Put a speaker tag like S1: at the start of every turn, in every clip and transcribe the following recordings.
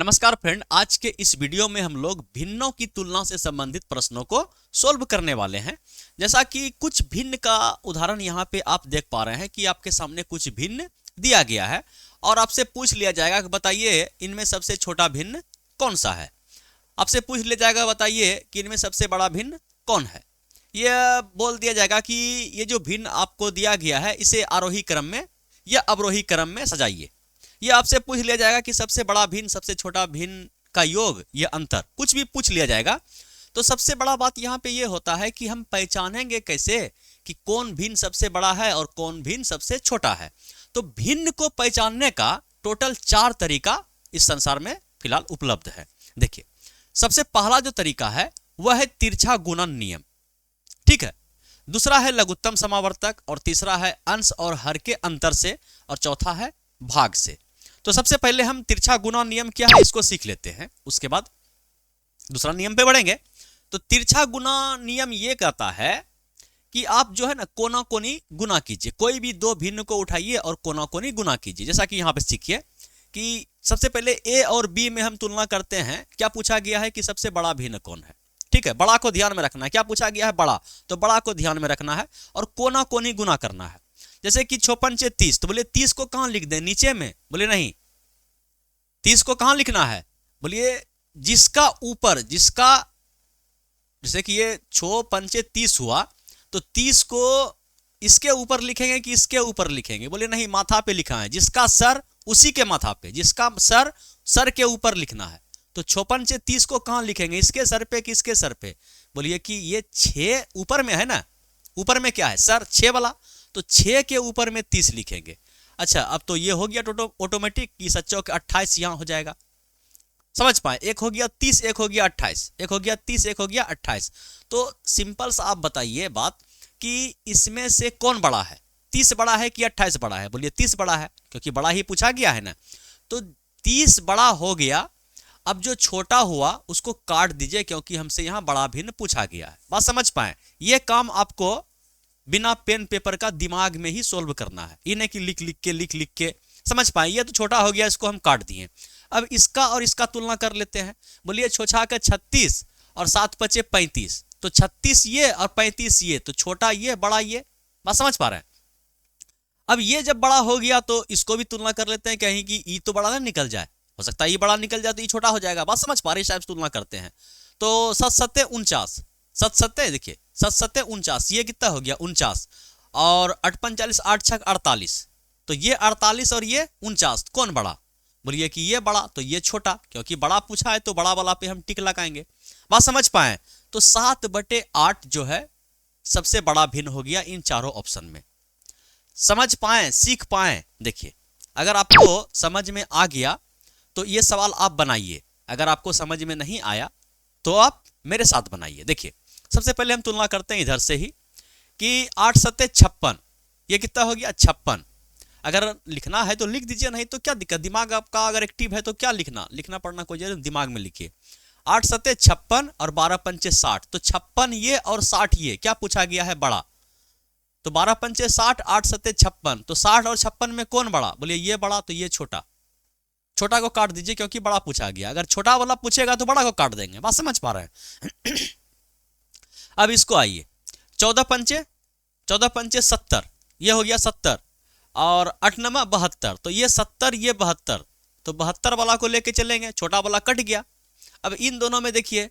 S1: नमस्कार फ्रेंड, आज के इस वीडियो में हम लोग भिन्नों की तुलना से संबंधित प्रश्नों को सोल्व करने वाले हैं। जैसा कि कुछ भिन्न का उदाहरण यहाँ पे आप देख पा रहे हैं कि आपके सामने कुछ भिन्न दिया गया है और आपसे पूछ लिया जाएगा कि बताइए इनमें सबसे छोटा भिन्न कौन सा है। आपसे पूछ लिया जाएगा बताइए कि इनमें सबसे बड़ा भिन्न कौन है। यह बोल दिया जाएगा कि ये जो भिन्न आपको दिया गया है इसे आरोही क्रम में या अवरोही क्रम में सजाइए। ये आपसे पूछ लिया जाएगा कि सबसे बड़ा भिन्न सबसे छोटा भिन्न का योग या अंतर, कुछ भी पूछ लिया जाएगा। तो सबसे बड़ा बात यहाँ पे ये होता है कि हम पहचानेंगे कैसे कि कौन भिन्न सबसे बड़ा है और कौन भिन्न सबसे छोटा है। तो भिन्न को पहचानने का टोटल 4 तरीका इस संसार में फिलहाल उपलब्ध है। देखिए, सबसे पहला जो तरीका है वह है तिरछा गुणन नियम, ठीक है। दूसरा है लघुत्तम समावर्तक और तीसरा है अंश और हर के अंतर से और चौथा है भाग से। तो सबसे पहले हम तिरछा गुणा नियम क्या है इसको सीख लेते हैं, उसके बाद दूसरा नियम पे बढ़ेंगे। तो तिरछा गुणा नियम ये कहता है कि आप जो है ना कोना कोनी गुना कीजिए, कोई भी दो भिन्न को उठाइए और कोना कोनी गुना कीजिए। जैसा कि यहाँ पे सीखिए कि सबसे पहले ए और बी में हम तुलना करते हैं। क्या पूछा गया है कि सबसे बड़ा भिन्न कौन है, ठीक है। बड़ा को ध्यान में रखना है। क्या पूछा गया है, बड़ा, तो बड़ा को ध्यान में रखना है और कोना कोनी गुना करना है। जैसे कि 6 पंचे 30, तो बोलिए 30 को कहां लिख दें, नीचे में? बोले नहीं, 30 को कहां लिखना है? बोलिए जिसका ऊपर, जिसका, जैसे कि ये 6 पंचे 30 हुआ तो 30 को इसके ऊपर लिखेंगे कि इसके ऊपर लिखेंगे? बोले नहीं, माथा पे लिखा है। जिसका सर उसी के माथा पे, जिसका सर के ऊपर लिखना है। तो 6 पंचे 30 को कहां लिखेंगे, इसके सर पे कि इसके सर पे? बोलिए कि ये 6 ऊपर में है ना, ऊपर में क्या है, सर 6 वाला, तो 6 के ऊपर में 30 लिखेंगे। अच्छा, अब तो ये हो गया ऑटोमेटिक कि 7 के 28 यहां हो जाएगा। समझ पाए, एक हो गया 30, एक हो गया 28, एक हो गया 30, एक हो गया 28। तो सिंपल सा आप बताइए बात कि इसमें से कौन बड़ा है, 30 बड़ा है कि 28 बड़ा है? बोलिए 30 बड़ा है, क्योंकि बड़ा ही पूछा गया है ना। तो 30 बड़ा हो गया। अब जो छोटा हुआ उसको काट दीजिए, क्योंकि हमसे यहां बड़ा भिन्न पूछा गया है। बात समझ पाए? यह काम आपको बिना पेन पेपर का दिमाग में ही सोल्व करना है, ये नहीं कि लिख लिख के। समझ पाए? ये तो छोटा हो गया, इसको हम काट दिए। अब इसका और इसका तुलना कर लेते हैं। बोलिए 6 का 36 और 7 पचे 35, तो 36 ये और 35 ये, तो छोटा ये बड़ा ये। बात समझ पा रहे हैं? अब ये जब बड़ा हो गया तो इसको भी तुलना कर लेते हैं, कहीं कि ई तो बड़ा ना निकल जाए, हो सकता है ये बड़ा निकल जाए तो ये छोटा हो जाएगा। बात समझ पा रहे, शायद तुलना करते हैं। तो 7 सत्ते 49, 7 सत्ते देखिए 7 सत्ते 49, ये कितना हो गया 49, और 8 45 8 6 48, तो ये 48 और ये 49, कौन बड़ा? बोलिए कि ये बड़ा, तो ये छोटा, क्योंकि बड़ा पूछा है तो बड़ा वाला पे हम टिक लगाएंगे। बात समझ पाए? तो 7/8 जो है सबसे बड़ा भिन्न हो गया इन चारों ऑप्शन में। समझ पाए, सीख पाए? देखिए, अगर आपको समझ में आ गया तो ये सवाल आप बनाइए, अगर आपको समझ में नहीं आया तो आप मेरे साथ बनाइए। देखिए, सबसे पहले हम तुलना करते हैं इधर से ही कि 8 सत्ते 56, ये कितना हो गया 56। अगर लिखना है तो लिख दीजिए, नहीं तो क्या दिक्कत, दिमाग आपका अगर एक्टिव है तो क्या लिखना पढ़ना कोई जरूरत, दिमाग में लिखिए। 8 सत्ते 56 और 12 पंचे 60, तो 56 ये और 60 ये, क्या पूछा गया है, बड़ा। तो 12 पंचे 60, 8 सत्ते 56, तो 60 और 56 में कौन बड़ा? बोलिए ये बड़ा, तो ये छोटा। छोटा को काट दीजिए क्योंकि बड़ा पूछा गया। अगर छोटा वाला पूछेगा तो बड़ा को काट देंगे। बात समझ पा रहे हैं? अब इसको आइए, 14 पंचे 70, ये हो गया 70, और 8 नमा 72, तो ये 70 ये 72, तो 72 वाला को लेके चलेंगे, छोटा वाला कट गया। अब इन दोनों में देखिए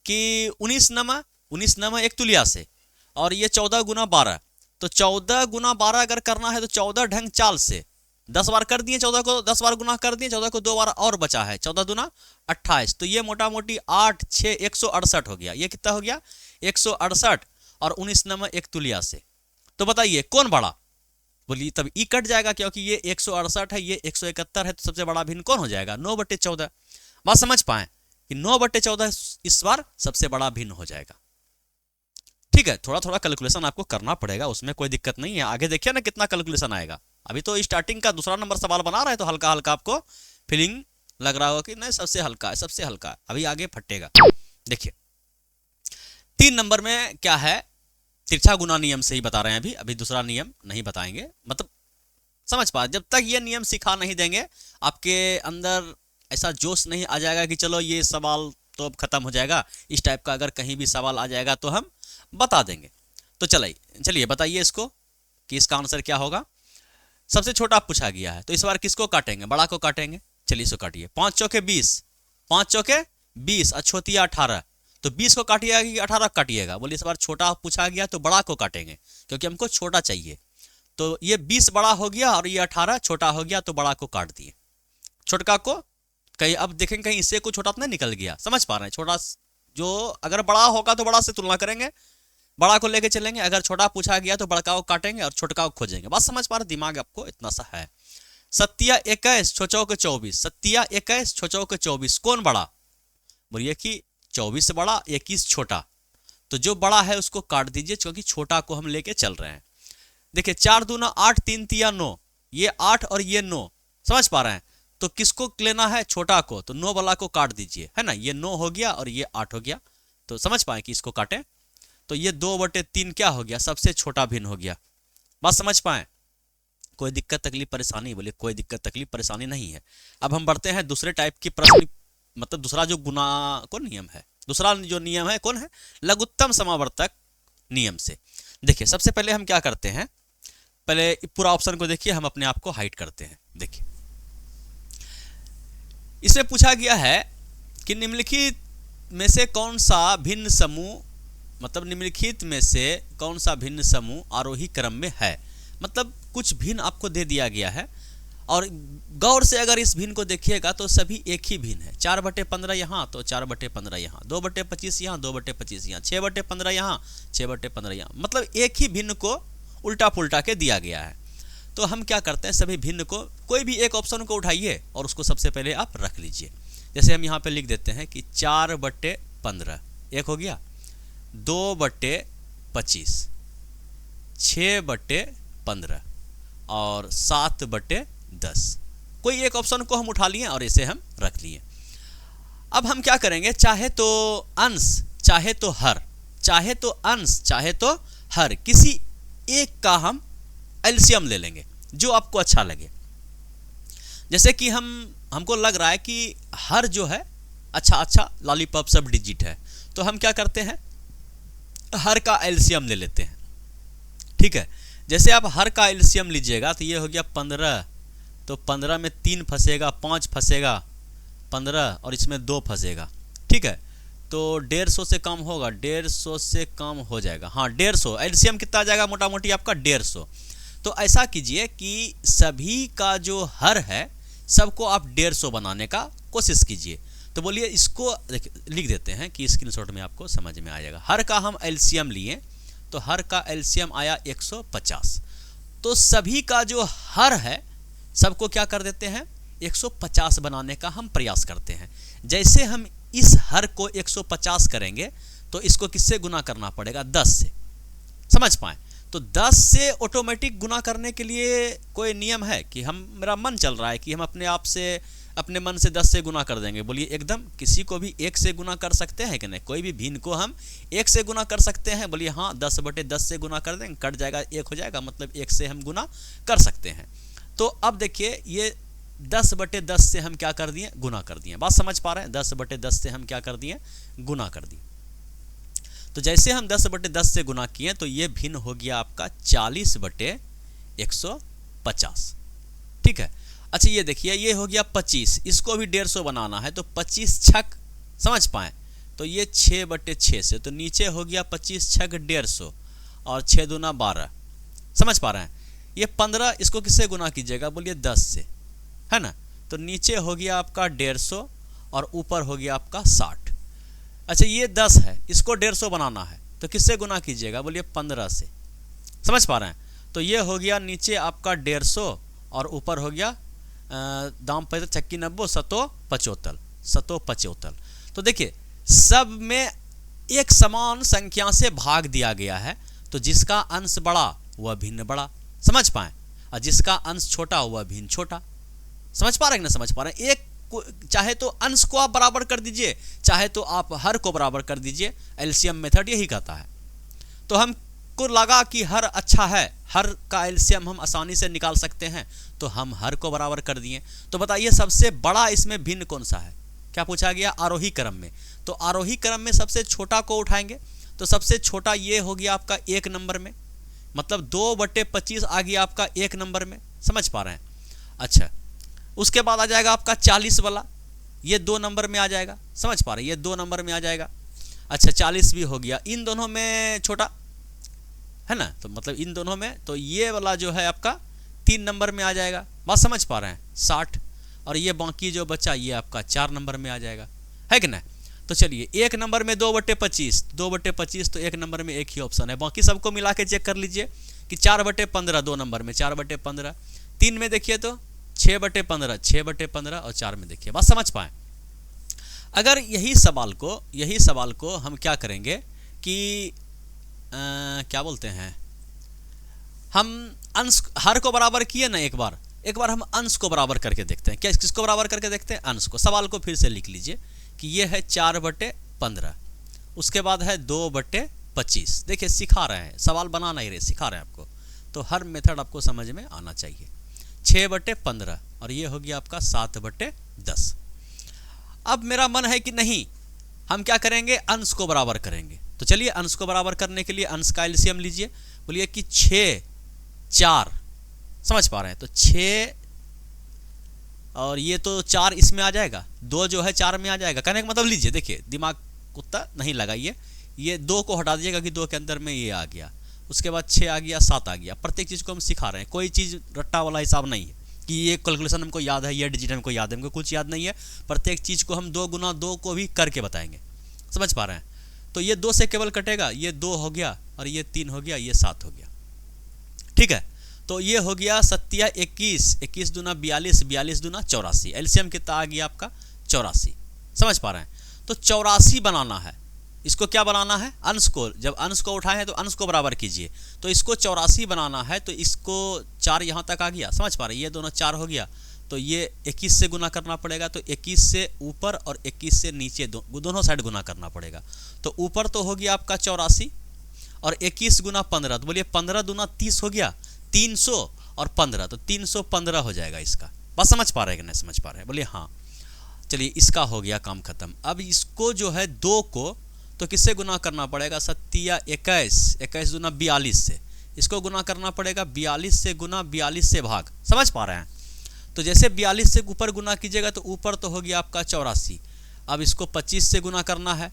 S1: कि 19 नमा 1 तुलिया से, और ये 14 गुना 12, तो 14 गुना 12 अगर करना है तो 14 ढंग चाल से 10 बार कर दिए, 14 को 10 बार गुना कर दिए, 14 को 2 बार और बचा है, 14 दूना 28, तो ये मोटा मोटी 8 6 168 हो गया। ये कितना हो गया 168, और 19 नमा 1 तुलिया से। तो बताइए कौन बड़ा? बोलिए तब ई कट जाएगा, क्योंकि ये 168 है, ये 171 है, तो सबसे बड़ा भिन्न कौन हो जाएगा? 9/14। बात समझ पाए कि 9/14 इस बार सबसे बड़ा भिन्न हो जाएगा। ठीक है, थोड़ा थोड़ा कैलकुलेशन आपको करना पड़ेगा, उसमें कोई दिक्कत नहीं है। आगे देखिए ना कितना कैलकुलेशन आएगा। अभी तो स्टार्टिंग का दूसरा नंबर सवाल बना रहे हैं, तो हल्का हल्का आपको फीलिंग लग रहा होगा कि नहीं सबसे हल्का है, सबसे हल्का है, अभी आगे फटेगा। देखिए 3 नंबर में क्या है, तिरछा गुना नियम से ही बता रहे हैं। अभी दूसरा नियम नहीं बताएंगे, मतलब समझ पा, जब तक ये नियम सिखा नहीं देंगे आपके अंदर ऐसा जोश नहीं आ जाएगा कि चलो ये सवाल तो अब खत्म हो जाएगा, इस टाइप का अगर कहीं भी सवाल आ जाएगा तो हम बता देंगे। तो चलिए बताइए इसको कि इसका आंसर क्या होगा। सबसे छोटा पूछा गया है, तो इस बार किसको काटेंगे, बड़ा को काटेंगे। चलिए इसको काटिए, 5 चौके 20, 5 चौके 20, अछोतिया 18, तो 20 को काटिएगा कि 18 काटिएगा। बोलिए इस बार छोटा पूछा गया तो बड़ा को काटेंगे, क्योंकि हमको छोटा चाहिए। तो ये 20 बड़ा हो गया और ये 18 छोटा हो गया, तो बड़ा को काट दिए, छोटका को कहीं, अब देखेंगे कहीं इससे को छोटा तो नहीं निकल गया, समझ पा रहे हैं। छोटा जो अगर बड़ा होगा तो बड़ा से तुलना करेंगे, बड़ा को लेके चलेंगे, अगर छोटा पूछा गया तो बड़का को काटेंगे और छोटका को खोजेंगे। बात समझ पा रहे, दिमाग आपको इतना सा है। 7 21 6 चौक 24, 7 21 6 चौक 24, कौन बड़ा, बोलिए कि 24 बड़ा 21 छोटा, तो जो बड़ा है उसको काट दीजिए, क्योंकि छोटा को हम लेके चल रहे हैं। देखिए 4 दूना 8, 3 तिया 9, ये 8 और ये 9, समझ पा रहे हैं। तो किसको लेना है, छोटा को, तो 9 वाला को काट दीजिए, है ना। ये 9 हो गया और ये 8 हो गया, तो समझ पाए कि इसको काटें। तो ये 2/3 क्या हो गया, सबसे छोटा भिन्न हो गया। बात समझ पाए, कोई दिक्कत तकलीफ परेशानी, बोले कोई दिक्कत तकलीफ परेशानी नहीं है। अब हम बढ़ते हैं दूसरे टाइप की प्रश्न, मतलब दूसरा जो गुना को नियम है, दूसरा जो नियम है कौन है, लघुत्तम समावर्तक नियम से। देखिए सबसे पहले हम क्या करते हैं, पहले पूरा ऑप्शन को देखिए, हम अपने आप को हाइड करते हैं। देखिए इसमें पूछा गया है कि निम्नलिखित में से कौन सा भिन्न समूह, मतलब निम्नलिखित में से कौन सा भिन्न समूह आरोही क्रम में है। मतलब कुछ भिन्न आपको दे दिया गया है, और गौर से अगर इस भिन्न को देखिएगा तो सभी एक ही भिन्न है। 4/15 यहाँ, तो 4/15 यहाँ, 2/25 यहाँ, 2/25 यहाँ, 6/15 यहाँ, 6/15 यहाँ, मतलब एक ही भिन्न को उल्टा पुल्टा के दिया गया है। तो हम क्या करते हैं, सभी भिन्न को, कोई भी एक ऑप्शन को उठाइए और उसको सबसे पहले आप रख लीजिए। जैसे हम यहाँ पे लिख देते हैं कि 4/15 एक हो गया, 2/25, 6/15 और 7/10। कोई एक ऑप्शन को हम उठा लिए और इसे हम रख लिए। अब हम क्या करेंगे, चाहे तो अंश चाहे तो हर, चाहे तो अंश चाहे तो हर, किसी एक का हम एलसीएम ले लेंगे जो आपको अच्छा लगे। जैसे कि हमको लग रहा है कि हर जो है अच्छा लॉलीपॉप सब डिजिट है, तो हम क्या करते हैं, हर का एलसीएम ले लेते हैं। ठीक है, जैसे आप हर का एलसीएम लीजिएगा तो ये हो गया 15, तो 15 में 3 फंसेगा, 5 फंसेगा, 15 और इसमें 2 फंसेगा। ठीक है, तो 150 से कम होगा, 150 से कम हो जाएगा, हाँ 150, एलसीएम कितना आ जाएगा मोटा मोटी आपका 150। तो ऐसा कीजिए कि सभी का जो हर है सबको आप 150 बनाने का कोशिश कीजिए। तो बोलिए इसको लिख देते हैं कि स्क्रीनशॉट में आपको समझ में आ जाएगा। हर का हम एलसीएम लिए तो हर का एलसीएम आया 150, तो सभी का जो हर है सबको क्या कर देते हैं 150 बनाने का हम प्रयास करते हैं। जैसे हम इस हर को 150 करेंगे तो इसको किससे गुना करना पड़ेगा, 10 से, समझ पाए। तो 10 से ऑटोमेटिक गुना करने के लिए कोई नियम है कि मेरा मन चल रहा है कि हम अपने आप से, अपने मन से 10 से गुना कर देंगे, बोलिए एकदम किसी को भी 1 से गुना कर सकते हैं कि नहीं, कोई भी भिन्न को हम 1 से गुना कर सकते हैं, बोलिए हाँ 10/10 से गुना कर देंगे, कट जाएगा 1 हो जाएगा, मतलब 1 से हम गुना कर सकते हैं। तो अब देखिए ये 10/10 से हम क्या कर दिए, गुना कर दिए। बात समझ पा रहे हैं, 10/10 से हम क्या कर दिए, गुना कर दिए। तो जैसे हम 10/10 से गुना किए तो ये भिन्न हो गया आपका 40/150। ठीक है, अच्छा ये देखिए ये हो गया 25, इसको भी 150 बनाना है, तो 25 छक, समझ पाए, तो ये 6/6 से, तो नीचे हो गया 25 छक 150 और 6 दूना 12, समझ पा रहे हैं। ये 15, इसको किससे गुना कीजिएगा, बोलिए 10 से, है ना। तो नीचे हो गया आपका 150 और ऊपर हो गया आपका 60। अच्छा ये 10 है, इसको 150 बनाना है, तो किससे गुना कीजिएगा, बोलिए 15 से, समझ पा रहे हैं। तो ये हो गया नीचे आपका 150 और ऊपर हो गया दाम पैदल चक्की 90 सतो 75। तो देखिए सब में एक समान संख्या से भाग दिया गया है, तो जिसका अंश बड़ा वह भिन्न बड़ा, समझ पाए, और जिसका अंश छोटा वह भिन्न छोटा। समझ पा रहे हैं ना, समझ पा रहे हैं। एक चाहे तो अंश को आप बराबर कर दीजिए, चाहे तो आप हर को बराबर कर दीजिए, एलसीएम मेथड यही कहता है। तो हम हमको लगा कि हर अच्छा है, हर का एलसीएम हम आसानी से निकाल सकते हैं, तो हम हर को बराबर कर दिए। तो बताइए सबसे बड़ा इसमें भिन्न कौन सा है? क्या पूछा गया? आरोही क्रम में। तो आरोही क्रम में सबसे छोटा को उठाएंगे, तो सबसे छोटा ये हो गया आपका 1 नंबर में, मतलब 2/25 आ गया आपका 1 नंबर में। समझ पा रहे हैं? अच्छा, उसके बाद आ जाएगा आपका 40 वाला, ये 2 नंबर में आ जाएगा। समझ पा रहे हैं? ये 2 नंबर में आ जाएगा। अच्छा, 40 भी हो गया। इन दोनों में छोटा है ना, तो मतलब इन दोनों में, तो ये वाला जो है आपका 3 नंबर में आ जाएगा। बात समझ पा रहे हैं? 60। और ये बाकी जो बचा ये आपका 4 नंबर में आ जाएगा, है कि ना? तो चलिए 1 नंबर में 2/25, 2/25 तो 1 नंबर में एक ही ऑप्शन है। बाकी सबको मिला के चेक कर लीजिए कि 4/15 2 नंबर में, 4/15। 3 में देखिए तो 6/15, 6/15, और 4 में देखिए। बात समझ पाए? अगर यही सवाल को हम क्या करेंगे कि क्या बोलते हैं, हम अंश हर को बराबर किए ना, एक बार हम अंश को बराबर करके देखते हैं। क्या किसको बराबर करके देखते हैं? अंश को। सवाल को फिर से लिख लीजिए कि ये है 4/15, उसके बाद है 2/25। देखिए सिखा रहे हैं, सवाल बना नहीं रहे, सिखा रहे हैं आपको, तो हर मेथड आपको समझ में आना चाहिए। 6/15 और ये हो गया आपका 7/10। अब मेरा मन है कि नहीं, हम क्या करेंगे? अंश को बराबर करेंगे। तो चलिए अंश को बराबर करने के लिए अंश का एलसीएम लीजिए। बोलिए कि 6 4, समझ पा रहे हैं? तो 6 और ये तो 4 इसमें आ जाएगा, 2 जो है 4 में आ जाएगा। कहने का मतलब लीजिए, देखिए दिमाग कुत्ता नहीं लगाइए, ये 2 को हटा दीजिएगा कि 2 के अंदर में ये आ गया, उसके बाद 6 आ गया, 7 आ गया। प्रत्येक चीज़ को हम सिखा रहे हैं, कोई चीज़ रट्टा वाला हिसाब नहीं है कि ये कैलकुलेशन हमको याद है, ये डिजिट हमको याद है, हमको कुछ याद नहीं है। प्रत्येक चीज़ को हम 2 गुना 2 को भी करके बताएंगे। समझ पा रहे हैं? तो ये 2 से केवल कटेगा, ये 2 हो गया, और ये 3 हो गया, ये 7 हो गया। ठीक है, तो ये हो गया 7 21, 21 दूना 42, 42 दूना 84। एलसीएम कितना आ गया आपका? 84। समझ पा रहे हैं? तो 84 बनाना है। इसको क्या बनाना है? अंश को। जब अंश को उठाए हैं तो अंश को बराबर कीजिए। तो इसको 84 बनाना है, तो इसको 4 यहाँ तक आ गया। समझ पा रहे हैं? ये दोनों 4 हो गया, तो ये 21 से गुना करना पड़ेगा। तो 21 से ऊपर और 21 से नीचे दोनों साइड गुना करना पड़ेगा। तो ऊपर तो हो गया आपका 84, और 21 गुना 15, तो बोलिए 15 दूना 30 हो गया, 300 और 15, तो 315 हो जाएगा इसका। बस समझ पा रहे हैं कि नहीं समझ पा रहे हैं? बोलिए हाँ। चलिए इसका हो गया काम खत्म। अब इसको जो है 2 को तो किससे गुना करना पड़ेगा? 7 21, 21 दूना 42 से। इसको गुना करना पड़ेगा 42 से गुना 42 से भाग। समझ पा रहे हैं? तो जैसे 42 से ऊपर गुना कीजिएगा तो ऊपर तो हो गया आपका 84। अब इसको 25 से गुना करना है,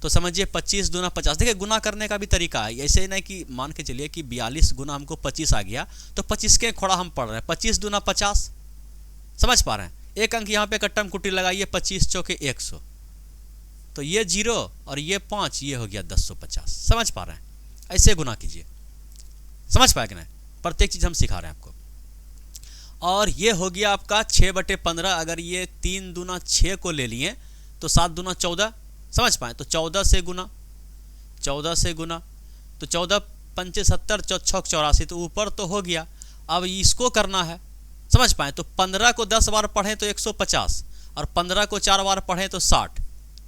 S1: तो समझिए 25 दूना 50। देखिए गुना करने का भी तरीका है, ऐसे नहीं कि मान के चलिए कि 42 गुना हमको 25 आ गया, तो 25 के खोड़ा हम पढ़ रहे हैं, 25 दूना 50। समझ पा रहे हैं? एक अंक यहाँ पे कट्टम कुट्टी लगाइए, 25 चौके 100, तो ये 0 और ये 5, ये हो गया 1050। समझ पा रहे हैं? ऐसे गुना कीजिए। समझ पाए कि नहीं? प्रत्येक चीज़ हम सिखा रहे हैं आपको। और ये हो गया आपका 6/15। अगर ये 3 दूना 6 को ले लिए तो 7 दूना 14। समझ पाए? तो 14 से गुना, 14 से गुना, तो 14 पंचे 70, 6 84, तो ऊपर तो हो गया। अब इसको करना है। समझ पाए? तो 15 को 10 बार पढ़ें तो 150, और 15 को 4 बार पढ़ें तो 60।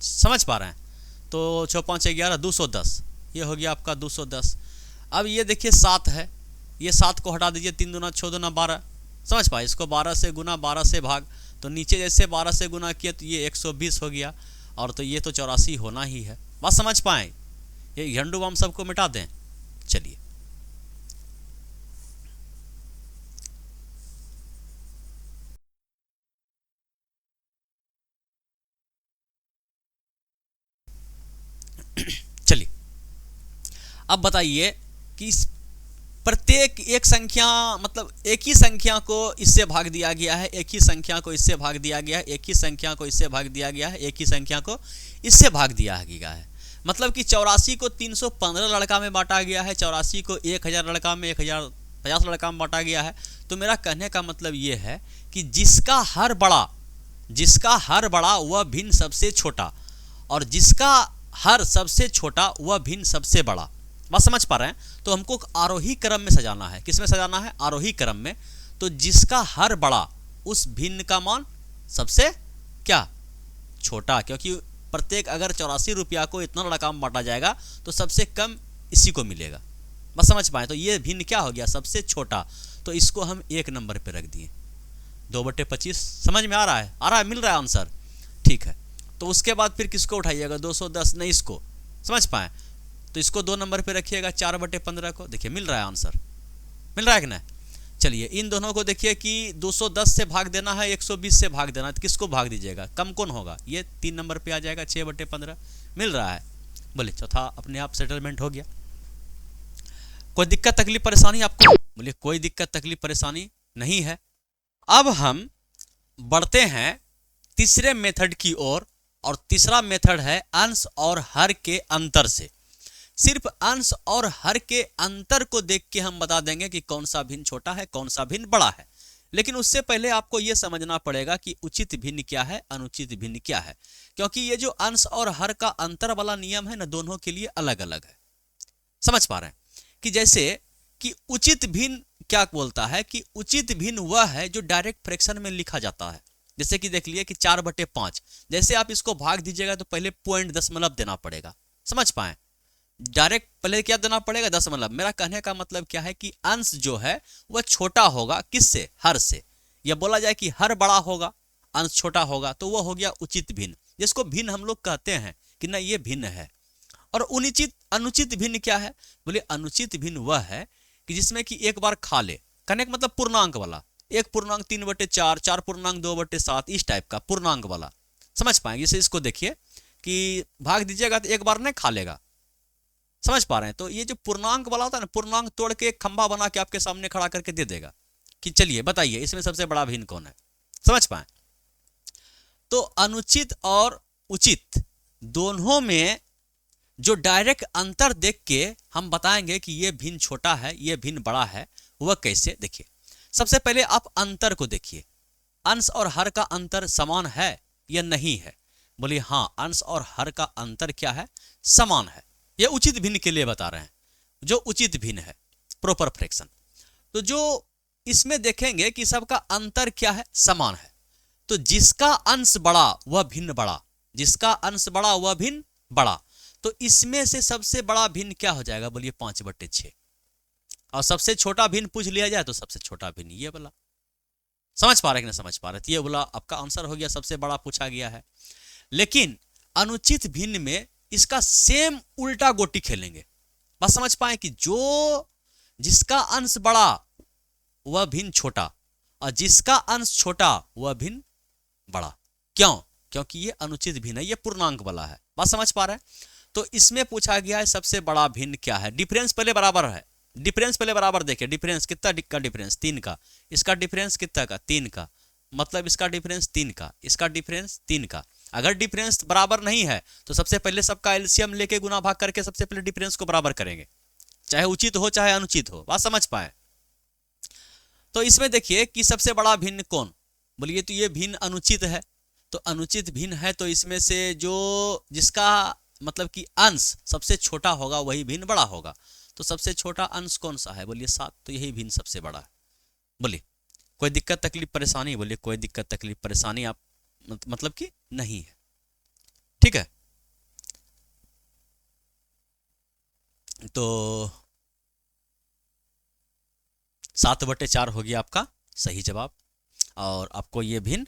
S1: समझ पा रहे हैं? तो 6 5 11 210, ये हो गया आपका 210। अब ये देखिए 7 है, ये 7 को हटा दीजिए, 3 दूना 6 दूना 12। समझ पाए? इसको 12 से गुना 12 से भाग, तो नीचे जैसे 12 से गुना किया तो ये 120 हो गया, और तो ये तो 84 होना ही है। बात समझ पाए? ये झंडू बम सबको मिटा दें। चलिए चलिए अब बताइए कि प्रत्येक एक संख्या, मतलब एक ही संख्या को इससे भाग दिया गया है, एक ही संख्या को इससे भाग दिया गया है, एक ही संख्या को इससे भाग दिया गया है, एक ही संख्या को इससे भाग दिया गया है। मतलब कि 84 को 315 लड़का में बांटा गया है, 84 को 1000 लड़का में, 1050 लड़का में बांटा गया है। तो मेरा कहने का मतलब ये है कि जिसका हर बड़ा वह भिन्न सबसे छोटा, और जिसका हर सबसे छोटा वह भिन्न सबसे बड़ा। बात समझ पा रहे हैं? तो हमको आरोही क्रम में सजाना है। किस में सजाना है? आरोही क्रम में। तो जिसका हर बड़ा उस भिन्न का मान सबसे क्या? छोटा, क्योंकि प्रत्येक अगर 84 रुपया को इतना लड़का में बांटा जाएगा तो सबसे कम इसी को मिलेगा। बस समझ पाए। तो ये भिन्न क्या हो गया, सबसे छोटा, तो इसको हम 1 नंबर पे रख दिए। 2/25 समझ में आ रहा है, मिल रहा है आंसर, ठीक है। तो उसके बाद फिर किसको उठाइएगा, 210 नहीं, इसको समझ पाए, तो इसको 2 नंबर पे रखिएगा, 4/15 को। देखिए मिल रहा है आंसर, मिल रहा है कि नहीं। चलिए इन दोनों को देखिए कि 210 से भाग देना है, 120 से भाग देना है, तो किसको भाग दीजिएगा, कम कौन होगा, ये 3 नंबर पे आ जाएगा, 6/15 मिल रहा है। बोले चौथा अपने आप सेटलमेंट हो गया। कोई दिक्कत तकलीफ परेशानी आपको, बोले कोई दिक्कत तकलीफ परेशानी नहीं है। अब हम बढ़ते हैं तीसरे मेथड की ओर, और तीसरा मेथड है अंश और हर के अंतर से। सिर्फ अंश और हर के अंतर को देख के हम बता देंगे कि कौन सा भिन्न छोटा है, कौन सा भिन्न बड़ा है। लेकिन उससे पहले आपको यह समझना पड़ेगा कि उचित भिन्न क्या है, अनुचित भिन्न क्या है, क्योंकि ये जो अंश और हर का अंतर वाला नियम है ना, दोनों के लिए अलग अलग है। समझ पा रहे हैं कि जैसे कि उचित भिन्न क्या बोलता है कि उचित भिन्न वह है जो डायरेक्ट फ्रैक्शन में लिखा जाता है। जैसे कि देख लिए कि 4/5, जैसे आप इसको भाग दीजिएगा तो पहले पॉइंट दशमलव देना पड़ेगा। समझ पाए, डायरेक्ट पहले क्या देना पड़ेगा, दशमलव। मेरा कहने का मतलब क्या है कि अंश जो है वह छोटा होगा किससे, हर से। यह बोला जाए कि हर बड़ा होगा, अंश छोटा होगा, तो वह हो गया उचित भिन्न, जिसको भिन्न हम लोग कहते हैं कि ना ये भिन्न है। और अनुचित भिन्न क्या है, बोले अनुचित भिन्न वह है कि जिसमें कि एक बार खा ले, कहने का मतलब पूर्णांक वाला, 1.3/4, 4.2/7, इस टाइप का पूर्णांक वाला। समझ पाएंगे। जैसे इसको देखिए कि भाग दीजिएगा तो एक बार नहीं खा लेगा। समझ पा रहे हैं। तो ये जो पूर्णांक वाला होता है ना, पूर्णांक तोड़ के एक खंभा बना के आपके सामने खड़ा करके दे देगा कि चलिए बताइए इसमें सबसे बड़ा भिन्न कौन है। समझ पाए। तो अनुचित और उचित दोनों में जो डायरेक्ट अंतर देख के हम बताएंगे कि ये भिन्न छोटा है, ये भिन्न बड़ा है, वह कैसे, देखिए सबसे पहले आप अंतर को देखिए। अंश और हर का अंतर समान है या नहीं है, बोलिए हाँ, अंश और हर का अंतर क्या है, समान है। ये उचित भिन्न के लिए बता रहे हैं, जो उचित भिन्न है, प्रॉपर फ्रैक्शन। तो जो इसमें देखेंगे कि सबका अंतर क्या है, समान है। तो जिसका अंश बड़ा वह भिन्न बड़ा, जिसका अंश बड़ा वह भिन्न बड़ा। तो इसमें से सबसे बड़ा भिन्न क्या हो जाएगा, बोलिए 5/6। और सबसे छोटा भिन्न पूछ लिया जाए तो सबसे छोटा भिन्न ये वाला। समझ पा रहे कि नहीं समझ पा रहे, तो ये बोला आपका आंसर हो गया, सबसे बड़ा पूछा गया है। लेकिन अनुचित भिन्न में इसका सेम उल्टा गोटी खेलेंगे। बस समझ पाए कि जो जिसका अंश बड़ा वह भिन्न छोटा, और जिसका अंश छोटा वह भिन्न बड़ा। क्यों, क्योंकि ये अनुचित भिन्न है, ये पूर्णांक वाला है। बात समझ पा रहे हैं। तो इसमें पूछा गया है सबसे बड़ा भिन्न क्या है। डिफरेंस पहले बराबर है, डिफरेंस पहले बराबर देखिए। डिफरेंस कितना का डिफरेंस, 3 का। इसका डिफरेंस कितना का, 3 का। मतलब इसका डिफरेंस 3 का, इसका डिफरेंस 3 का। अगर डिफरेंस बराबर नहीं है तो सबसे पहले सबका एलसीएम लेके गुना भाग करके सबसे पहले डिफरेंस को बराबर करेंगे, चाहे उचित हो चाहे अनुचित हो। बात समझ पाए। तो इसमें देखिए कि सबसे बड़ा भिन्न कौन, बोलिए तो ये भिन्न अनुचित है। तो अनुचित भिन्न है तो इसमें से जो जिसका मतलब कि अंश सबसे छोटा होगा वही भिन्न बड़ा होगा। तो सबसे छोटा अंश कौन सा है, बोलिए 7। तो यही भिन्न सबसे बड़ा है। बोलिए कोई दिक्कत तकलीफ परेशानी, बोलिए कोई दिक्कत तकलीफ परेशानी आप मतलब कि नहीं है, ठीक है। तो 7/4 हो गया आपका सही जवाब। और आपको ये भिन्न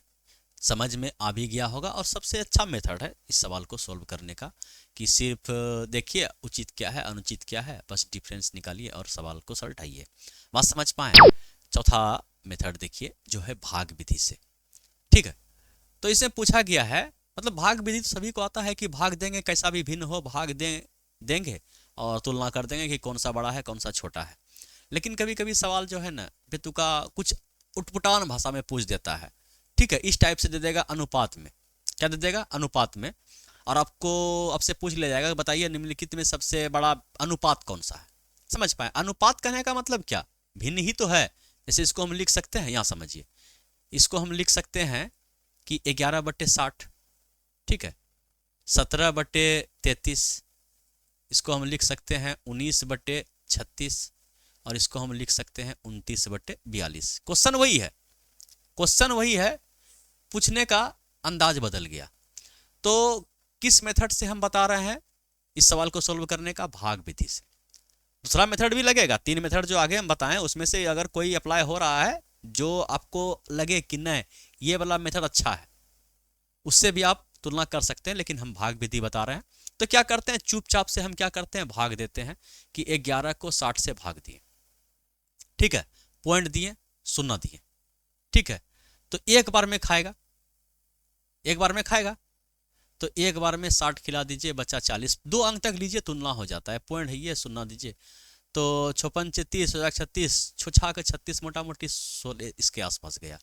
S1: समझ में आ भी गया होगा। और सबसे अच्छा मेथड है इस सवाल को सॉल्व करने का कि सिर्फ देखिए उचित क्या है अनुचित क्या है, बस डिफरेंस निकालिए और सवाल को सलटाइए। बात समझ पाए। चौथा मेथड देखिए जो है भाग विधि से, ठीक है। तो इसमें पूछा गया है, मतलब भाग विधि तो सभी को आता है कि भाग देंगे, कैसा भी भिन्न हो भाग देंगे और तुलना कर देंगे कि कौन सा बड़ा है कौन सा छोटा है। लेकिन कभी कभी सवाल जो है ना बेतुका कुछ उटपटान भाषा में पूछ देता है, ठीक है। इस टाइप से दे देगा अनुपात में, क्या दे देगा, अनुपात में। और आपको आपसे पूछ लिया जाएगा बताइए निम्नलिखित में सबसे बड़ा अनुपात कौन सा है। समझ पाए। अनुपात कहने का मतलब क्या, भिन्न ही तो है। जैसे इसको हम लिख सकते हैं, यहाँ समझिए, इसको हम लिख सकते हैं कि 11/60, ठीक है। 17/33, इसको हम लिख सकते हैं 19/36, और इसको हम लिख सकते हैं 29/42। क्वेश्चन वही है, क्वेश्चन वही है, पूछने का अंदाज बदल गया। तो किस मेथड से हम बता रहे हैं इस सवाल को सॉल्व करने का, भाग विधि से। दूसरा मेथड भी लगेगा, 3 मेथड जो आगे हम बताएं उसमें से अगर कोई अप्लाई हो रहा है जो आपको लगे कि नहीं ये वाला मेथड अच्छा है, उससे भी आप तुलना कर सकते हैं, लेकिन हम भाग विधि बता रहे हैं। तो क्या करते हैं, चुपचाप से हम क्या करते हैं, भाग देते हैं कि 11 को 60 से भाग दिए, ठीक है, पॉइंट दिए, शून्य दिए, ठीक है, तो एक बार में खाएगा, एक बार में खाएगा, तो एक बार में 60 खिला दीजिए, बच्चा 40, 2 अंक तक लीजिए, तुलना हो जाता है, पॉइंट है ये, शून्य दीजिए, तो 56 30 हो जाएगा 36, छुछा के 36 मोटा मोटी 16 इसके आसपास गया।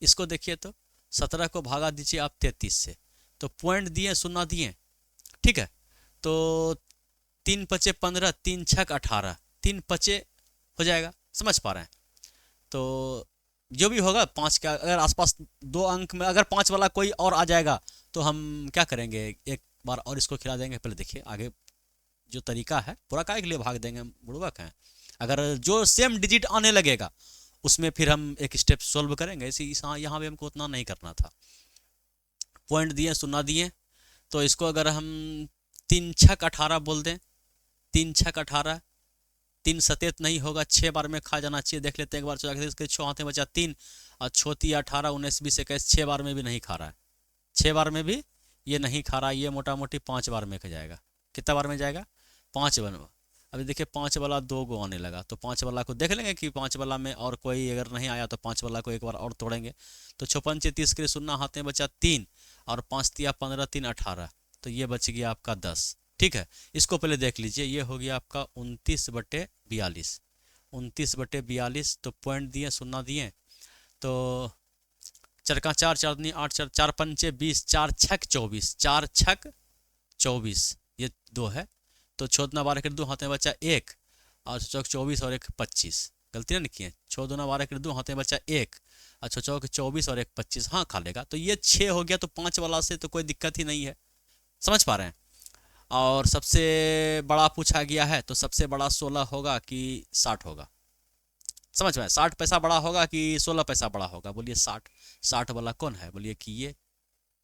S1: इसको देखिए तो 17 को भागा दीजिए आप 33 से, तो पॉइंट दिए, शून्य दिए, ठीक है, तो 3 पचे 15, 3 छक 18, 3 पचे हो जाएगा, समझ पा रहे हैं। तो जो भी होगा 5 का अगर आसपास 2 अंक में अगर 5 वाला कोई और आ जाएगा तो हम क्या करेंगे, एक बार और इसको खिला देंगे। पहले देखिए आगे जो तरीका है, पूरा काय के लिए भाग देंगे, बुड़बक हैं। अगर जो सेम डिजिट आने लगेगा उसमें फिर हम एक स्टेप सोल्व करेंगे, ऐसे यहाँ भी हमको उतना नहीं करना था। पॉइंट दिए, शून्य दिए, तो इसको अगर हम 3 छक 18 बोल दें, 3 छक 18, 3 सतेत नहीं होगा, 6 बार में खा जाना चाहिए। देख लेते हैं एक बार, 6 हाथ में बचा 3 और 6 18 19 20 21, 6 बार में भी नहीं खा रहा है, 6 बार में भी ये नहीं खा रहा है, ये मोटा मोटी 5 बार में खा जाएगा। कितना बार में जाएगा, 5 बार में। अभी देखिए 5 वाला 2 गो आने लगा, तो 5 वाला को देख लेंगे कि 5 वाला में और कोई अगर नहीं आया तो 5 वाला को एक बार और तोड़ेंगे। तो 56 30 के लिए शून्य हाथ में बचा 3 और 5 तिया 15, 3 18, तो ये बच गया आपका 10, ठीक है। इसको पहले देख लीजिए, ये हो गया आपका 29/42, 29/42, तो पॉइंट दिए, शून्य दिए, तो चरका 4 4 दूनी 8, 4 4 पंचे 20, 4 छक 24, 4 छक 24, ये 2 है, तो 6 12 के 2 हाथ में बचा 1 और 24 और 1 25, गलती नहीं किए, 6 2 12 के 2 हाथ में बचा 1 और 24 और 1 25, हाँ खा लेगा। तो ये 6 हो गया, तो 5 वाला से तो कोई दिक्कत ही नहीं है, समझ पा रहे हैं। और सबसे बड़ा पूछा गया है, तो सबसे बड़ा 16 होगा कि 60 होगा, समझ में, 60 पैसा बड़ा होगा कि 16 पैसा बड़ा होगा, बोलिए 60, 60 वाला कौन है, बोलिए कि ये,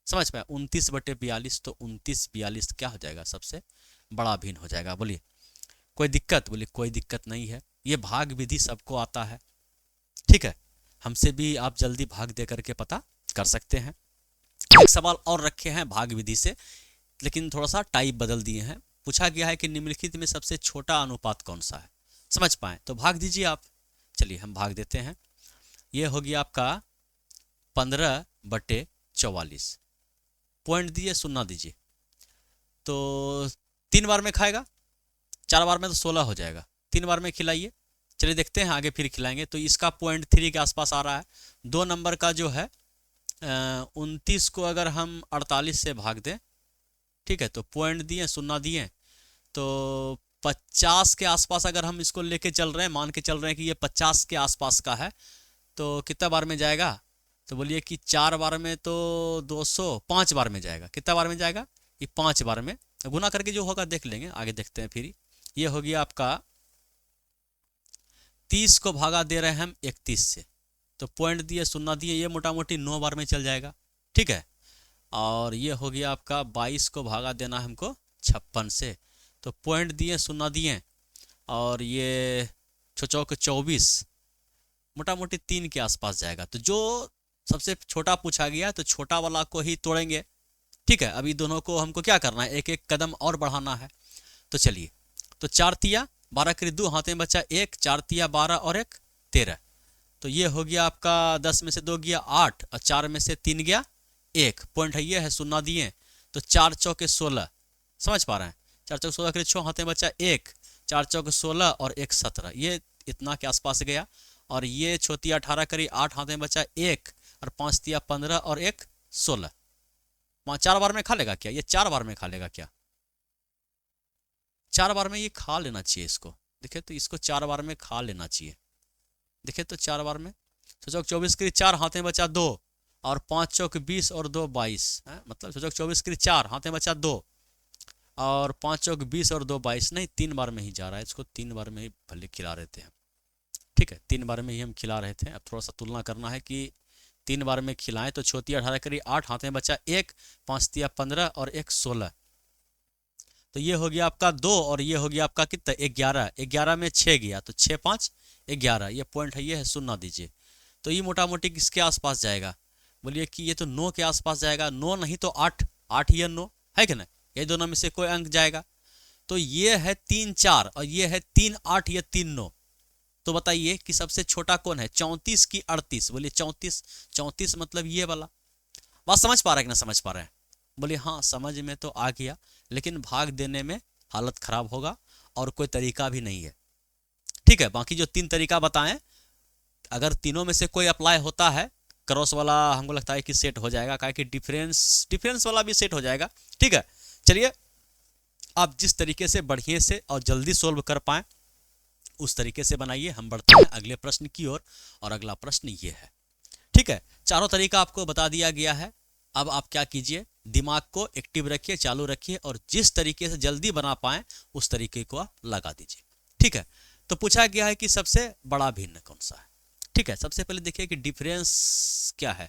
S1: समझ में। 29/42, तो 29 42 क्या हो जाएगा, सबसे बड़ा भिन्न हो जाएगा। बोलिए कोई दिक्कत, बोलिए कोई दिक्कत नहीं है, ये भाग विधि सबको आता है, ठीक है, हमसे भी आप जल्दी भाग दे करके पता कर सकते हैं। एक सवाल और रखे हैं भाग विधि से, लेकिन थोड़ा सा टाइप बदल दिए हैं। पूछा गया है कि निम्नलिखित में सबसे छोटा अनुपात कौन सा है, समझ पाए तो भाग दीजिए आप। चलिए हम भाग देते हैं, ये हो गया आपका 15/44, पॉइंट दिए, शून्य दीजिए, तो 3 बार में खाएगा, 4 बार में तो 16 हो जाएगा, 3 बार में खिलाइए। चलिए देखते हैं आगे फिर खिलाएंगे, तो इसका पॉइंट 3 के आसपास आ रहा है। 2 नंबर का जो है 29 को अगर हम 48 से भाग दें, ठीक है, तो पॉइंट दिए, शून्य दिए, तो 50 के आसपास अगर हम इसको लेके चल रहे हैं, मान के चल रहे हैं कि ये 50 के आसपास का है, तो कितना बार में जाएगा, तो बोलिए कि 4 बार में तो 200, 5 बार में जाएगा, कितना बार में जाएगा, ये 5 बार में, गुना करके जो होगा देख लेंगे, आगे देखते हैं फिर। ये हो गया आपका 30 को भागा दे रहे हैं हम 31 से, तो पॉइंट दिए, शून्य दिए, ये मोटा मोटी 9 बार में चल जाएगा, ठीक है। और ये हो गया आपका 22 को भागा देना हमको 56 से, तो पॉइंट दिए, शून्य दिए, और ये 24 मोटा मोटी 3 के आसपास जाएगा। तो जो सबसे छोटा पूछा गया तो छोटा वाला को ही तोड़ेंगे, ठीक है। अभी दोनों को हमको क्या करना है, एक एक कदम और बढ़ाना है। तो चलिए, तो 4 तिया 12 के 2 हाथ में बचा 1, 4 तिया 12 और 1 13, तो ये हो गया आपका 10 में से 2 गया 8 और 4 में से 3 गया 1, पॉइंट है ये है, शून्य दिए, तो 4 चौके 16, समझ पा रहे हैं, 4 चौके 16 के 6 हाथ में बचा 1, 4 चौके 16 और 1 17, ये इतना के आसपास गया। और ये 6 तिया 18 करी 8 हाथ में बचा 1 और 5 तिया 15 और 1 16, 4 बार में खा लेगा क्या, ये 4 बार में खा लेगा क्या, 4 बार में ये खा लेना चाहिए इसको, देखिए तो इसको 4 बार में खा लेना चाहिए, देखिए तो 4 बार में, 24 के 4 हाथ में बचा 2 और 5 चौक 20 और 2 22, मतलब 24 के 4 हाथ में बचा 2 और 5 चौक 20 और 2 22, नहीं 3 बार में ही जा रहा है, इसको 3 बार में ही भले खिला रहे थे हम, ठीक है, 3 बार में ही हम खिला रहे थे। अब थोड़ा सा तुलना करना है कि 3 बार में खिलाएं, तो 6 तिया 18 करी 8 हाथ में बचा 1, 5 तिया 15 और 1 16, तो ये हो गया आपका 2 और ये हो गया आपका कितना 11, 11 में 6 गया तो 6 5 11, ये पॉइंट है, ये है 0 दीजिए। तो ये मोटा मोटी किसके आसपास जाएगा, बोलिए कि ये तो 9 के आसपास जाएगा, 9 नहीं तो 8, 8 या 9 है कि ना, ये दोनों में से कोई अंक जाएगा। तो ये है 3 4 और ये है 3 8 या 3 9। तो बताइए कि सबसे छोटा कौन है, 34 की 38, बोलिए 34, 34 मतलब ये वाला। बात समझ पा रहे हैं कि ना समझ पा रहे हैं, बोलिए हाँ समझ में तो आ गया, लेकिन भाग देने में हालत खराब होगा और कोई तरीका भी नहीं है। ठीक है, बाकी जो 3 तरीका बताएं, अगर तीनों में से कोई अप्लाई होता है, क्रॉस वाला हमको लगता है कि सेट हो जाएगा, क्या कि डिफरेंस वाला भी सेट हो जाएगा। ठीक है, चलिए आप जिस तरीके से बढ़िया से और जल्दी सोल्व कर पाए उस तरीके से बनाइए। हम बढ़ते हैं अगले प्रश्न की ओर, और अगला प्रश्न ये है। ठीक है, चारों तरीका आपको बता दिया गया है। अब आप क्या कीजिए, दिमाग को एक्टिव रखिए, चालू रखिए, और जिस तरीके से जल्दी बना पाए उस तरीके को आप लगा दीजिए। ठीक है, तो पूछा गया है कि सबसे बड़ा भिन्न कौन सा है। ठीक है, सबसे पहले देखिए कि डिफरेंस क्या है,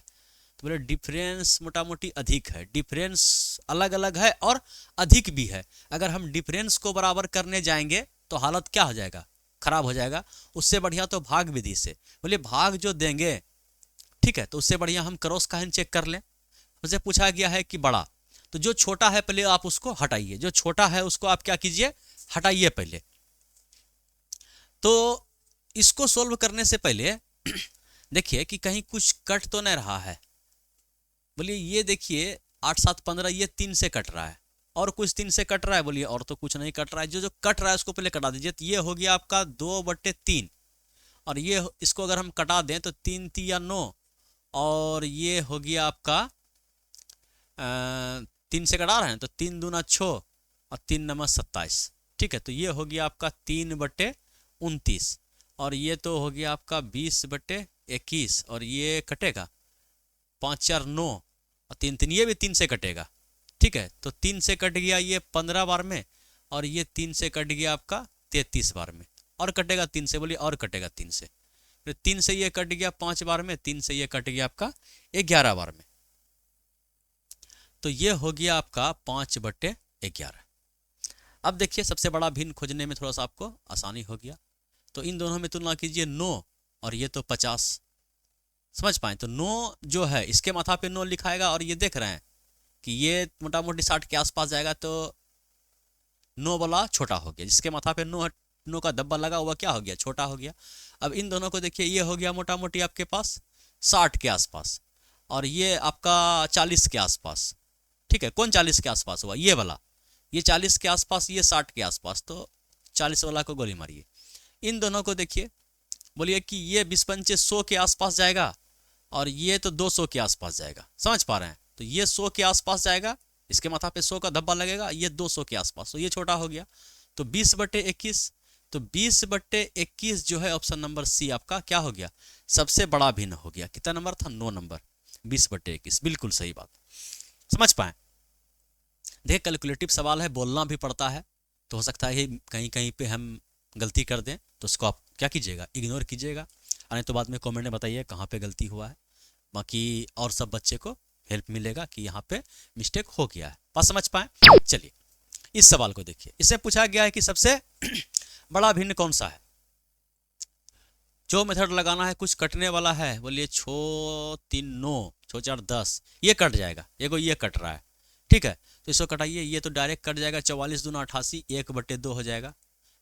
S1: तो बोले डिफरेंस मोटा मोटी अधिक है, डिफरेंस अलग अलग है और अधिक भी है। अगर हम डिफरेंस को बराबर करने जाएंगे तो हालत क्या हो जाएगा, खराब हो जाएगा। उससे बढ़िया तो भाग विधि से, बोले भाग जो देंगे, ठीक है, तो उससे बढ़िया हम क्रॉस का चेक कर लें। मुझे पूछा गया है कि बड़ा, तो जो छोटा है पहले आप उसको हटाइए, जो छोटा है उसको आप क्या कीजिए, हटाइए पहले। तो इसको सोल्व करने से पहले देखिए कि कहीं कुछ कट तो नहीं रहा है। बोलिए ये देखिए 8 7 15 ये 3 से कट रहा है, और कुछ 3 से कट रहा है, बोलिए और तो कुछ नहीं कट रहा है। जो जो कट रहा है उसको पहले कटा दीजिए। तो ये हो गया आपका 2/3, और ये इसको अगर हम कटा दें तो 3 3 9, और ये हो गया आपका 3 से कटा रहे हैं तो 3 दूना 6 और 3 नमक 27। ठीक है, तो ये हो गया आपका 3/29, और ये तो हो गया आपका 20/21, और ये कटेगा 5 4 9 और 3 3, ये भी 3 से कटेगा। ठीक है, तो 3 से कट गया ये 15 बार में, और ये 3 से कट गया आपका 33 बार में, और कटेगा 3 से, बोलिए और कटेगा 3 से, फिर 3 से ये कट गया 5 बार में, 3 से ये कट गया आपका 11 बार में। तो ये हो गया आपका 5/11। अब देखिए सबसे बड़ा भिन्न खोजने में थोड़ा सा आपको आसानी हो गया। तो इन दोनों में तुलना कीजिए, 9 और ये तो 50, समझ पाए। तो 9 जो है इसके माथा पे 9 लिखाएगा, और ये देख रहे हैं कि ये मोटा मोटी 60 के आसपास जाएगा, तो 9 वाला छोटा हो गया, जिसके माथा पे 9 का धब्बा लगा हुआ क्या हो गया, छोटा हो गया। अब इन दोनों को देखिए, ये हो गया मोटा मोटी आपके पास 60 के आसपास, और ये आपका 40 के आसपास। ठीक है, कौन 40 के आसपास हुआ, ये वाला, ये 40 के आसपास, ये 60 के आसपास, तो 40 वाला को गोली मारिए। इन दोनों को देखिए, बोलिए कि ये 20 पंचे 100 के आसपास जाएगा, और ये तो 200 के आसपास जाएगा, समझ पा रहे हैं। तो ये 100 के आसपास जाएगा, इसके माथा पे 100 का धब्बा लगेगा, ये 200 के आसपास, तो ये छोटा हो गया। तो 20/21, तो 20/21 जो है ऑप्शन नंबर सी आपका क्या हो गया, सबसे बड़ा भिन्न हो गया। कितना नंबर था, 9 नंबर, 20/21, बिल्कुल सही बात, समझ पाए। देखिए कैलकुलेटिव सवाल है, बोलना भी पड़ता है, तो हो सकता है कहीं कहीं पे हम गलती कर दें, तो उसको आप क्या कीजिएगा, इग्नोर कीजिएगा, नहीं तो बाद में कमेंट में बताइए कहाँ पे गलती हुआ है। बाकी और सब बच्चे को हेल्प मिलेगा कि यहाँ पे मिस्टेक हो गया है। बात समझ पाए। चलिए इस सवाल को देखिए, इससे पूछा गया है कि सबसे बड़ा भिन्न कौन सा है। जो मेथड लगाना है, कुछ कटने वाला है, बोलिए 6 3 9, 6 4 10, ये कट जाएगा, ये कट रहा है। ठीक है, तो इसको कटाइए, ये तो डायरेक्ट कट जाएगा, 44 दूना 88, 1/2 हो जाएगा।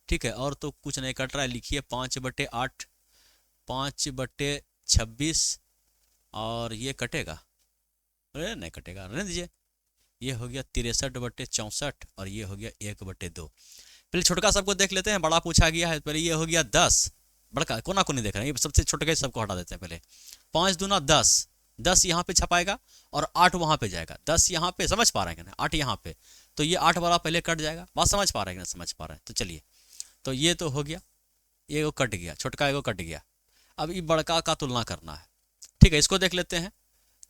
S1: ठीक है, और तो कुछ नहीं कट रहा है, लिखिए 5/8, 5/26, और ये कटेगा, अरे नहीं कटेगा, रहने दीजिए। ये हो गया 63/64, और ये हो गया 1/2। पहले छोटका सबको देख लेते हैं, बड़ा पूछा गया है। पहले ये हो गया 10, बड़का कोना को नहीं देख रहे हैं, ये सबसे छोटे के सबको हटा देते हैं। पहले 5 दूना 10, 10 यहाँ पे छपाएगा और 8 वहाँ पे जाएगा, 10 यहाँ पे, समझ पा रहे हैं ना, 8 यहाँ पे, तो ये 8 वाला पहले कट जाएगा। बात समझ पा रहे हैं ना, समझ पा रहे हैं। तो चलिए, तो ये तो हो गया, ये वो कट गया, छोटका एगो कट गया। अब ये बड़का का तुलना करना है। ठीक है, इसको देख लेते हैं।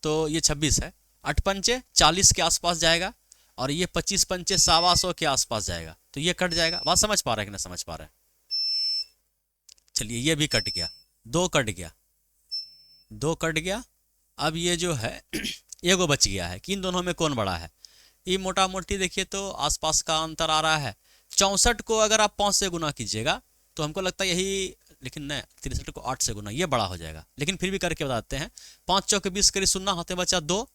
S1: तो ये 26 है, 8 पंचे 40 के आसपास जाएगा, और ये 25 पंचे 125 के आसपास जाएगा, तो ये कट जाएगा। बात समझ पा रहे हैं कि ना समझ पा रहे हैं। चलिए ये भी कट गया, 2 कट गया, 2 कट गया। अब ये जो है एगो बच गया है कि इन दोनों में कौन बड़ा है। ये मोटा मोटी देखिए तो आसपास का अंतर आ रहा है। 64 को अगर आप 5 से गुना कीजिएगा तो हमको लगता है यही, लेकिन नहीं, 63 को 8 से गुना, ये बड़ा हो जाएगा, लेकिन फिर भी करके बताते हैं। 5 चौके 20 करीब 0 हाथे बचा 2,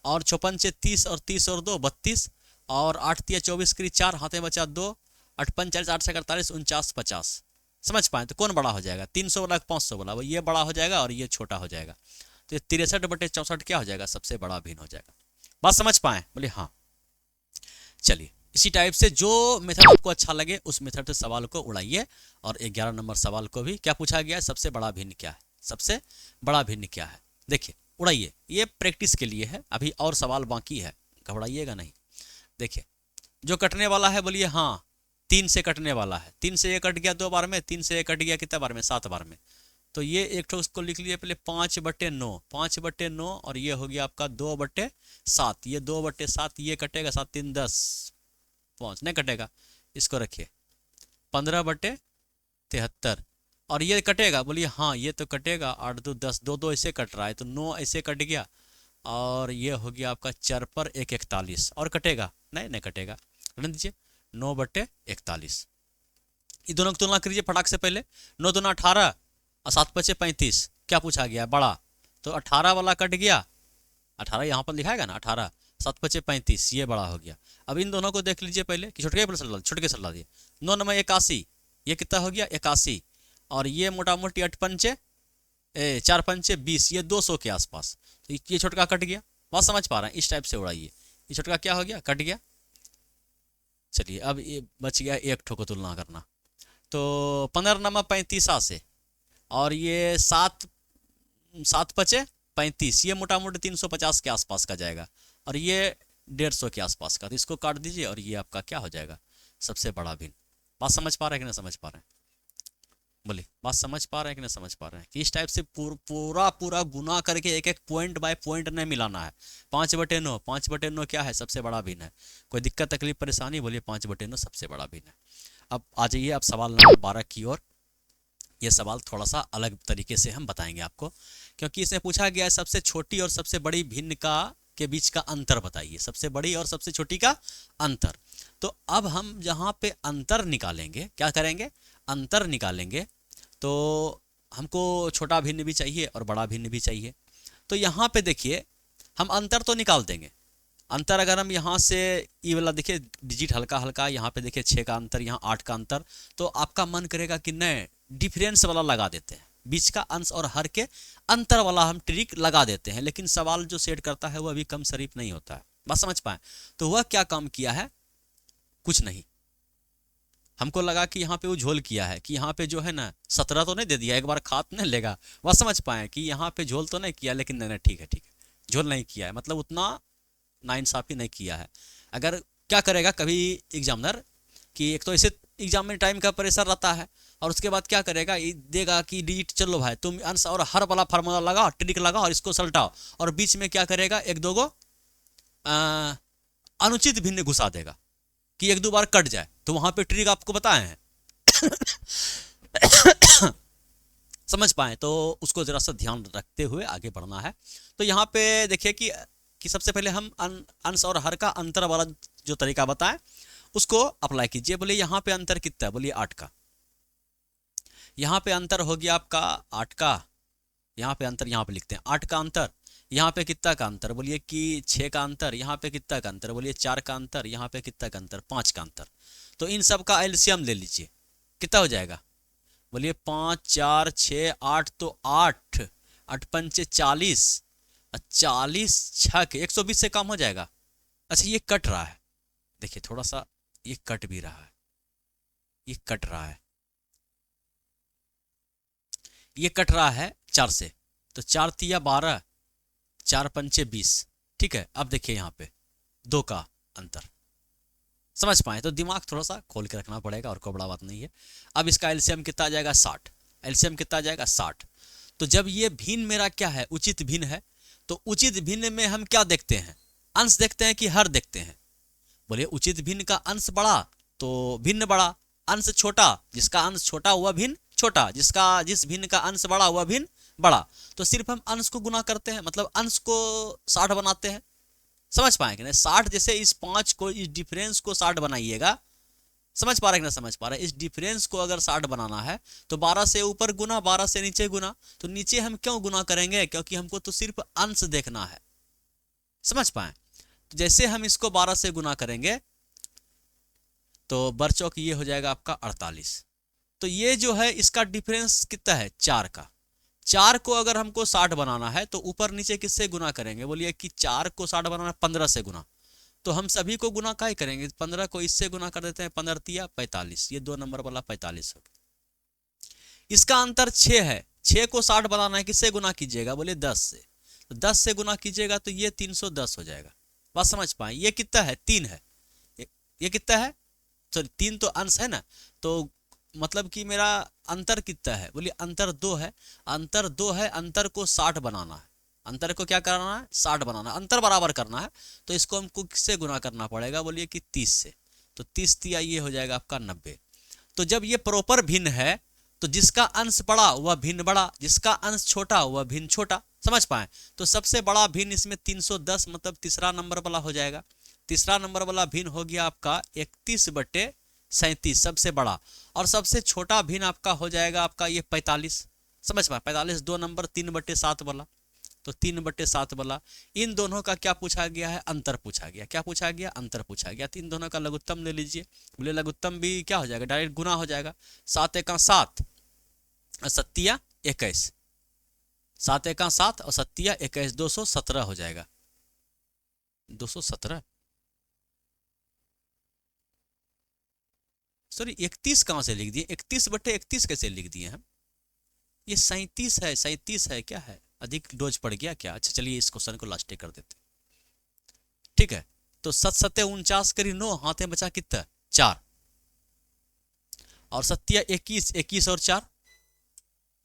S1: और 56 चे 30 और 30 और 2 32, और 8 तिया 24 करीब 4 हाथे बचा 2, 8 5 40 8 से 48 49 50। समझ पाए तो कौन बड़ा हो जाएगा? 300 वाला 500 वाला, वो ये बड़ा हो जाएगा और ये छोटा हो जाएगा। तो 63/64 क्या हो जाएगा? सबसे बड़ा भिन्न हो जाएगा। बात समझ पाए? बोले हाँ। चलिए, इसी टाइप से जो मेथड आपको अच्छा लगे उस मेथड से सवाल को उड़ाइए। और 11 नंबर सवाल को भी क्या पूछा गया है? सबसे बड़ा भिन्न क्या है? सबसे बड़ा भिन्न क्या है? देखिए, उड़ाइए, ये प्रैक्टिस के लिए है, अभी और सवाल बाकी है, घबराइएगा नहीं। देखिए, जो कटने वाला है बोलिए हाँ, 3 से कटने वाला है। 3 से ये कट गया 2 बार में, 3 से ये कट गया कितने बार में? 7 बार में। तो ये एक ठो उसको लिख लीजिए पहले 5/9, 5/9, और ये हो गया आपका 2/7। ये 2/7, ये कटेगा 7 3 10, 5 नहीं कटेगा, इसको रखिए 15/73, और ये कटेगा बोलिए हाँ, ये तो कटेगा 8 2 10, 2 2 ऐसे कट रहा है तो 9 ऐसे कट गया, और ये हो गया आपका 4 पर 1 41, और कटेगा नहीं कटेगा, रहने दीजिए 9/41। ये दोनों की तुलना करिए फटाक से। पहले 9 दूना 18 और 7 5 35, क्या पूछा गया? बड़ा। तो 18 वाला कट गया, 18 यहाँ पर लिखाएगा ना, 18 7 5 35, ये बड़ा हो गया। अब इन दोनों को देख लीजिए पहले कि छोटे के सल्ला दिए। 9 9 81, ये कितना हो गया? 81, और ये मोटा मोटी 8 5 4 5 20, ये 200 के आसपास। तो ये छोटका कट गया। बात समझ पा रहे हैं? इस टाइप से उड़ाइए। ये छोटका क्या हो गया? कट गया। चलिए, अब ये बच गया एक ठो को तुलना करना। तो 15 नंबर 35 से, और ये 7 7 5 35, ये मोटा मोटी 350 के आसपास का जाएगा, और ये 150 के आसपास का। तो इसको काट दीजिए और ये आपका क्या हो जाएगा? सबसे बड़ा भिन्न। बात समझ पा रहे हैं कि नहीं समझ पा रहे हैं? बोलिए, बात समझ पा रहे हैं कि नहीं समझ पा रहे हैं? कि इस टाइप से पूरा गुना करके एक एक पॉइंट बाय पॉइंट नहीं मिलाना है। 5/9, 5/9 क्या है? सबसे बड़ा भिन्न है। कोई दिक्कत तकलीफ परेशानी? बोलिए 5/9 सबसे बड़ा भिन्न है। अब आ जाइए आप सवाल नंबर 12 की ओर। ये सवाल थोड़ा सा अलग तरीके से हम बताएंगे आपको, क्योंकि इसमें पूछा गया है सबसे छोटी और सबसे बड़ी भिन्न का के बीच का अंतर बताइए। सबसे बड़ी और सबसे छोटी का अंतर। तो अब हम जहाँ पे अंतर निकालेंगे, क्या करेंगे? अंतर निकालेंगे। तो हमको छोटा भिन्न भी चाहिए और बड़ा भिन्न भी चाहिए। तो यहाँ पे देखिए, हम अंतर तो निकाल देंगे। अंतर अगर हम यहाँ से ये वाला देखिए डिजिट हल्का हल्का, यहाँ पे देखिए 6 का अंतर, यहाँ 8 का अंतर, तो आपका मन करेगा कि नहीं डिफरेंस वाला लगा देते हैं, बीच का अंश और हर के अंतर वाला हम ट्रिक लगा देते हैं। लेकिन सवाल जो सेट करता है वह अभी कम शरीफ नहीं होता है। बात समझ पाए? तो वह क्या काम किया है? कुछ नहीं, हमको लगा कि यहाँ पे वो झोल किया है कि यहाँ पे जो है ना 17 तो नहीं दे दिया, एक बार खात नहीं लेगा। वह समझ पाए कि यहाँ पे झोल तो नहीं किया, लेकिन नहीं ठीक है झोल नहीं किया है, मतलब उतना नाइंसाफी नहीं किया है। अगर क्या करेगा कभी एग्जामिनर कि एक तो ऐसे एग्जाम में टाइम का प्रेशर रहता है, और उसके बाद क्या करेगा, ये देगा कि डिजिट चलो भाई तुम अंश और हर वाला फार्मूला लगाओ, ट्रिक लगाओ और इसको सलटाओ, और बीच में क्या करेगा एक दो गो अनुचित भिन्न घुसा देगा कि एक दो बार कट जाए। तो वहां पे ट्रिक आपको बताए हैं। समझ पाए? तो उसको जरा सा ध्यान रखते हुए आगे बढ़ना है। तो यहाँ पे देखिए कि सबसे पहले हम अंश और हर का अंतर वाला जो तरीका बताएं उसको अप्लाई कीजिए। बोले यहाँ पे अंतर कितना है? बोलिए 8 का। यहाँ पे अंतर हो गया आपका 8 का, यहाँ पे अंतर यहाँ पे लिखते हैं 8 का अंतर। यहाँ पे कितना का अंतर? बोलिए कि 6 का अंतर। यहाँ पे कितना का अंतर? बोलिए 4 का अंतर। यहाँ पे कितना का अंतर? 5 का अंतर। तो इन सब का एलसीएम ले लीजिए, कितना हो जाएगा? बोलिए 5 4 6 8, तो 8 8 5 40, 40 6 120 से कम हो जाएगा। अच्छा, ये कट रहा है, देखिए थोड़ा सा ये कट भी रहा है, ये कट रहा है, ये कट रहा है 4 से। तो 4 तिया 12, 4 पंचे 20। ठीक है, अब देखिए यहाँ पे 2 का अंतर। समझ पाए? तो दिमाग थोड़ा सा खोल के रखना पड़ेगा और कोई बड़ा बात नहीं है। अब इसका एलसीएम कितना आ जाएगा? 60। एलसीएम कितना आ जाएगा? 60। तो जब ये भिन्न मेरा क्या है? उचित भिन्न है। तो उचित भिन्न में हम क्या देखते हैं? अंश देखते हैं कि हर देखते हैं? बोले उचित भिन्न का अंश बड़ा तो भिन्न बड़ा, अंश छोटा, जिसका अंश छोटा हुआ भिन्न छोटा, जिस भिन्न का अंश बड़ा हुआ भिन्न बड़ा। तो सिर्फ हम अंश को गुना करते हैं, मतलब अंश को 60 बनाते हैं, समझ पाए कि नहीं? 60 जैसे इस 5 को, इस डिफरेंस को 60 बनाइएगा, समझ पा रहे कि ना समझ पा रहे? इस डिफरेंस को अगर 60 बनाना है तो 12 से ऊपर गुना, 12 से नीचे गुना। तो नीचे हम क्यों गुना करेंगे? क्योंकि हमको तो सिर्फ अंश देखना है, समझ पाए? तो जैसे हम इसको 12 से गुना करेंगे तो बरचौक ये हो जाएगा आपका 48। तो ये जो है इसका डिफरेंस कितना है? 4 का। 4 को अगर हमको 60 बनाना है तो ऊपर नीचे किससे गुना करेंगे? बोलिए कि 4 को 60 बनाना है 15 से गुना। तो हम सभी को गुना क्या करेंगे? 15 को इससे गुना कर देते हैं, 15 तिया 45, ये 2 नंबर वाला 45 हो गया। इसका अंतर 6 है। 6 को 60 बनाना है, किससे गुना कीजिएगा? बोले 10 से। तो 10 से गुना कीजिएगा तो ये 310 हो जाएगा। बात समझ पाए? ये कितना है? 3 है। ये कितना है? सॉरी 3 तो अंश है ना, तो मतलब कि मेरा अंतर कितना है? बोलिए अंतर 2 है। अंतर 2 है, अंतर को 60 बनाना है। अंतर को क्या करना है? 60 बनाना, अंतर बराबर करना है। तो इसको हमको किससे गुना करना पड़ेगा? बोलिए कि 30 से। तो 30 तिया ये हो जाएगा आपका 90। तो जब ये प्रॉपर भिन्न है तो जिसका अंश बड़ा वह भिन्न बड़ा, जिसका अंश छोटा वह भिन्न छोटा। समझ पाए? तो सबसे बड़ा भिन्न इसमें 310 मतलब तीसरा नंबर वाला हो जाएगा। तीसरा नंबर वाला भिन्न हो गया आपका 31/37 सबसे बड़ा। और सबसे छोटा भिन्न आपका हो जाएगा आपका ये 45। समझ पाए? 45 2 नंबर 3/7 वाला। तो 3/7 वाला। इन दोनों का क्या पूछा गया है? अंतर पूछा गया। क्या पूछा गया? अंतर पूछा गया। तो इन दोनों का लघुत्तम ले लीजिए। बोले लघुत्तम भी क्या हो जाएगा? डायरेक्ट गुना हो जाएगा। 7 एका 7 और 7 21। 7 एका 7 और 7 21, 217 हो जाएगा। 217, सॉरी 31 कहां से लिख दिए? 31/31 कैसे लिख दिए हम? ये 37 है। 37 है, क्या है? अधिक डोज पड़ गया क्या? अच्छा चलिए इस क्वेश्चन को लास्ट कर देते, ठीक है। तो 7 7 49 करी 9, हाथे बचा कितना? 4। और 7 21, 21 और 4,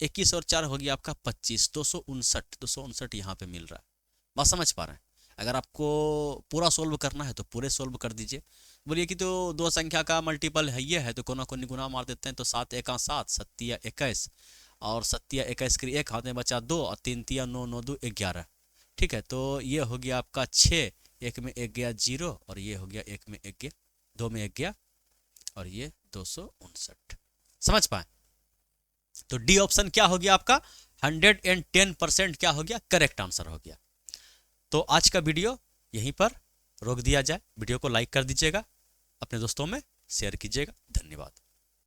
S1: 21 और 4 हो गया आपका 25। 259, 259 यहाँ पे मिल रहा है। बात समझ पा रहे हैं? अगर आपको पूरा सोल्व करना है तो पूरे सोल्व कर दीजिए। बोलिए कि तो दो संख्या का मल्टीपल है ये है, तो कोना को गुना मार देते हैं। तो 7 एका 7, 7 21 और 7 21 के 1 हाथ में बचा 2 और 3 तिया 9, 9 2 11। ठीक है, तो ये हो गया आपका 6, 1 में 1 गया 0 और ये हो गया 1 में 1 गया, 2 में 1 गया और ये 259। समझ पाए? तो डी ऑप्शन क्या हो गया आपका? 110% क्या हो गया? करेक्ट आंसर हो गया। तो आज का वीडियो यहीं पर रोक दिया जाए। वीडियो को लाइक कर दीजिएगा, अपने दोस्तों में शेयर कीजिएगा। धन्यवाद।